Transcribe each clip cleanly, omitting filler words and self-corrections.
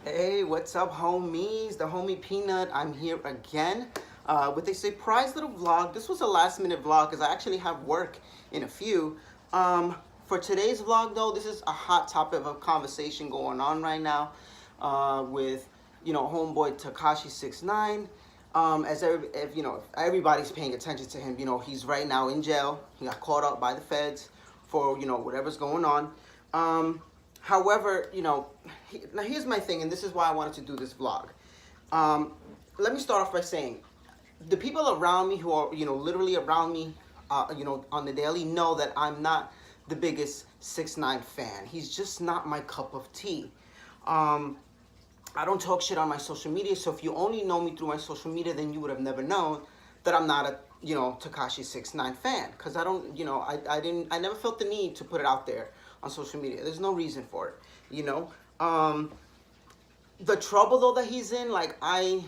Hey, what's up, homies? The homie Peanut. I'm here again with a surprise little vlog. This was a last minute vlog because I actually have work in a few. For today's vlog, though, this is a hot topic of conversation going on right now with, homeboy Tekashi 6ix9ine. If everybody's paying attention to him, he's right now in jail. He got caught up by the feds for, whatever's going on. However, now here's my thing, and this is why I wanted to do this vlog. Let me start off by saying, the people around me who are, literally around me, on the daily know that I'm not the biggest 6ix9ine fan. He's just not my cup of tea. I don't talk shit on my social media, so if you only know me through my social media, then you would have never known that I'm not a, Tekashi 6ix9ine fan, because I don't, I never felt the need to put it out there on social media. There's no reason for it, the trouble though that he's in, I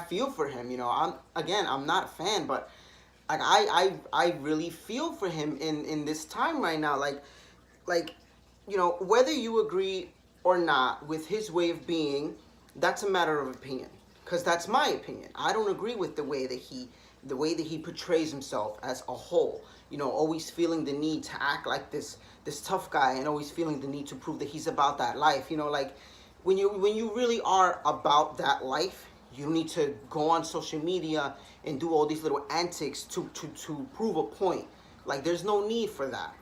feel for him, I'm not a fan, but I really feel for him in this time right now, whether you agree or not with his way of being, that's a matter of opinion, because that's my opinion. I don't agree with the way that he portrays himself as a whole, always feeling the need to act like this tough guy, and always feeling the need to prove that he's about that life. When you really are about that life, you need to go on social media and do all these little antics to prove a point. There's no need for that,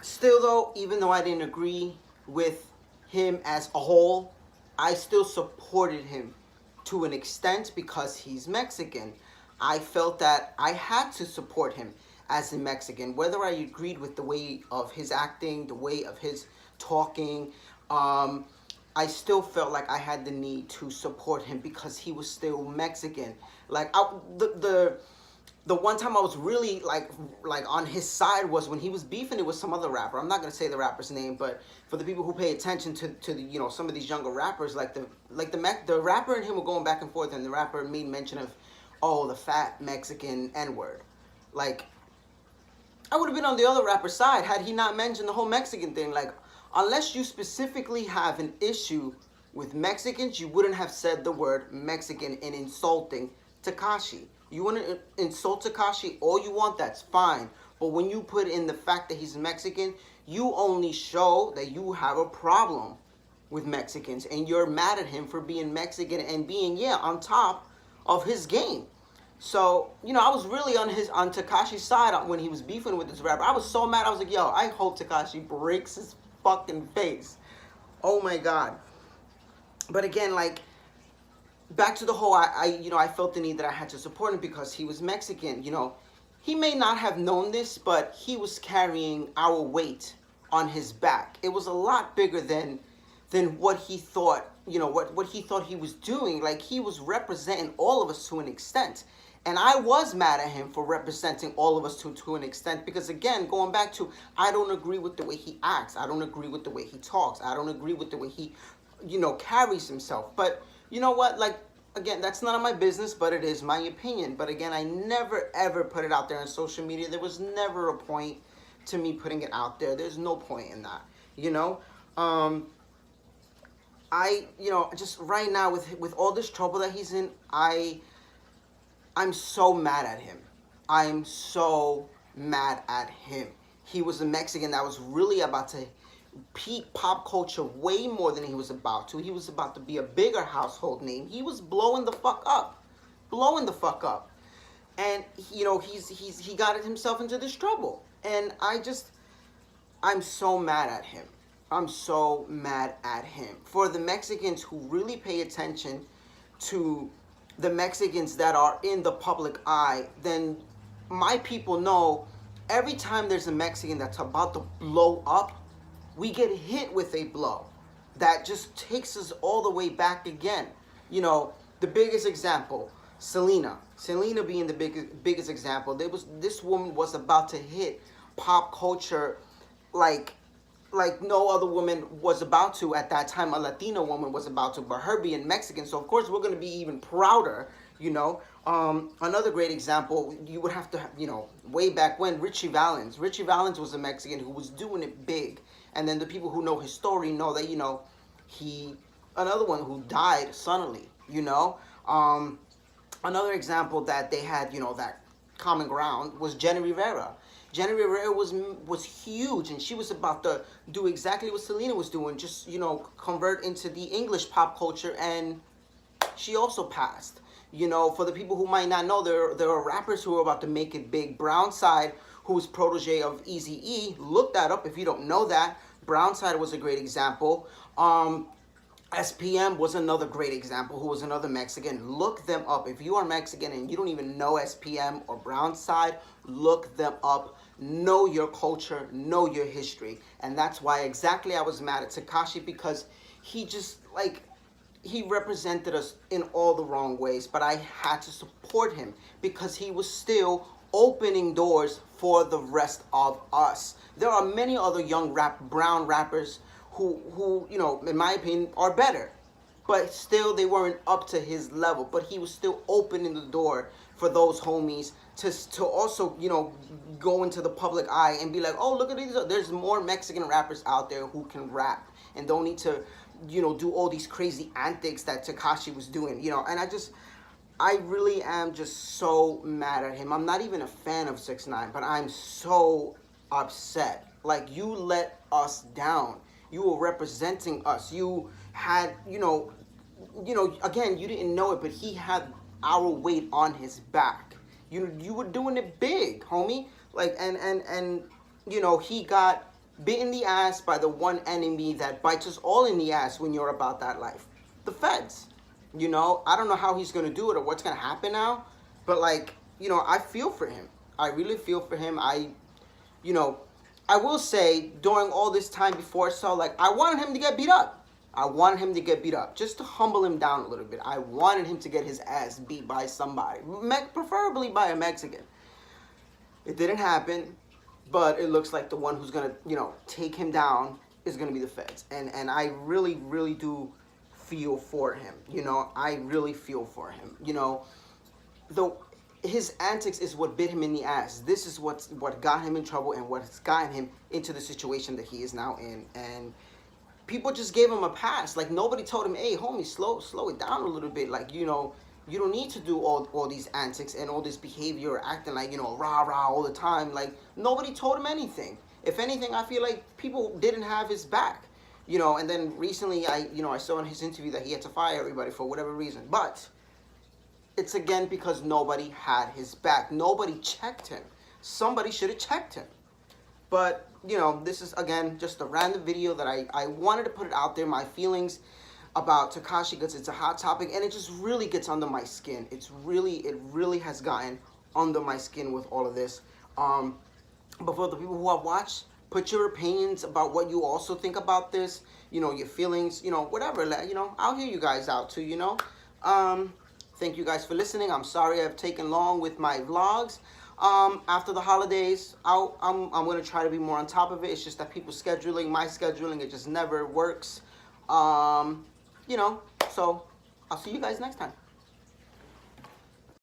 Still though, even though I didn't agree with him as a whole, I still supported him to an extent because he's Mexican. I felt that I had to support him as a Mexican, whether I agreed with the way of his acting, the way of his talking. I still felt like I had the need to support him because he was still Mexican. The one time I was really like on his side was when he was beefing it with some other rapper. I'm not gonna say the rapper's name, but for the people who pay attention to the, some of these younger rappers, the rapper and him were going back and forth, and the rapper made mention of, oh, the fat Mexican N-word. I would have been on the other rapper's side had he not mentioned the whole Mexican thing. Unless you specifically have an issue with Mexicans, you wouldn't have said the word Mexican in insulting Tekashi. You want to insult Tekashi all you want, that's fine. But when you put in the fact that he's Mexican, you only show that you have a problem with Mexicans, and you're mad at him for being Mexican and being, on top of his game. So, I was really on Tekashi's side when he was beefing with this rapper. I was so mad. I was like, yo, I hope Tekashi breaks his fucking face. Oh my God. But again, back to the whole, I felt the need that I had to support him because he was Mexican. He may not have known this, but he was carrying our weight on his back. It was a lot bigger than what he thought, what he thought he was doing. He was representing all of us to an extent. And I was mad at him for representing all of us to an extent, because again, going back to, I don't agree with the way he acts. I don't agree with the way he talks. I don't agree with the way he, carries himself. But you know what? Again, that's none of my business, but it is my opinion. But again, I never ever put it out there on social media. There was never a point to me putting it out there. There's no point in that, just right now with all this trouble that he's in, I'm so mad at him. I'm so mad at him. He was a Mexican that was really about to peak pop culture way more than he was about to. He was about to be a bigger household name. He was blowing the fuck up. Blowing the fuck up. And, he got himself into this trouble. And I'm so mad at him. I'm so mad at him. For the Mexicans who really pay attention to the Mexicans that are in the public eye, then my people know every time there's a Mexican that's about to blow up, we get hit with a blow that just takes us all the way back again. The biggest example, Selena. Selena being the biggest example. This woman was about to hit pop culture like no other woman was about to at that time. A Latina woman was about to, but her being Mexican, so of course we're going to be even prouder, Another great example, you would have to, way back when, Richie Valens was a Mexican who was doing it big And then the people who know his story know that, another one who died suddenly, Another example that they had, that common ground was Jenny Rivera. Jenny Rivera was huge, and she was about to do exactly what Selena was doing, just, convert into the English pop culture, and she also passed. For the people who might not know, there are rappers who are about to make it big. Brownside, who was protege of Eazy-E, look that up if you don't know that. Brownside was a great example. SPM was another great example, who was another Mexican. Look them up. If you are Mexican and you don't even know SPM or Brownside, look them up. Know your culture, know your history. And that's why exactly I was mad at Tekashi, because he just, he represented us in all the wrong ways. But I had to support him because he was still opening doors for the rest of us. There are many other young brown rappers who, in my opinion, are better. But still, they weren't up to his level. But he was still opening the door for those homies to also, go into the public eye and be like, oh, look at these. There's more Mexican rappers out there who can rap and don't need to, do all these crazy antics that Tekashi was doing, And I really am just so mad at him. I'm not even a fan of 6ix9ine, but I'm so upset. Like, you let us down. You were representing us. You had, again, you didn't know it, but he had our weight on his back. You were doing it big, homie. And he got bit in the ass by the one enemy that bites us all in the ass when you're about that life. The feds. I don't know how he's going to do it or what's going to happen now. But, I feel for him. I really feel for him. I will say, during all this time before, I wanted him to get beat up. I wanted him to get beat up, just to humble him down a little bit. I wanted him to get his ass beat by somebody, preferably by a Mexican. It didn't happen, but it looks like the one who's going to, take him down is going to be the feds. And I really, really do feel for him. I really feel for him. His antics is what bit him in the ass. This is what got him in trouble and what's gotten him into the situation that he is now in. And people just gave him a pass. Nobody told him, hey, homie, slow it down a little bit. You don't need to do all these antics and all this behavior, acting like, rah-rah all the time. Nobody told him anything. If anything, I feel like people didn't have his back. And then recently, I saw in his interview that he had to fire everybody for whatever reason. But it's again because nobody had his back. Nobody checked him. Somebody should have checked him. But, this is, again, just a random video that I wanted to put it out there, my feelings about Tekashi, because it's a hot topic, and it just really gets under my skin. It really has gotten under my skin with all of this. But for the people who have watched, put your opinions about what you also think about this, your feelings, whatever, I'll hear you guys out too, Thank you guys for listening. I'm sorry I've taken long with my vlogs. After the holidays, I'm going to try to be more on top of it. It's just that my scheduling, it just never works. So I'll see you guys next time.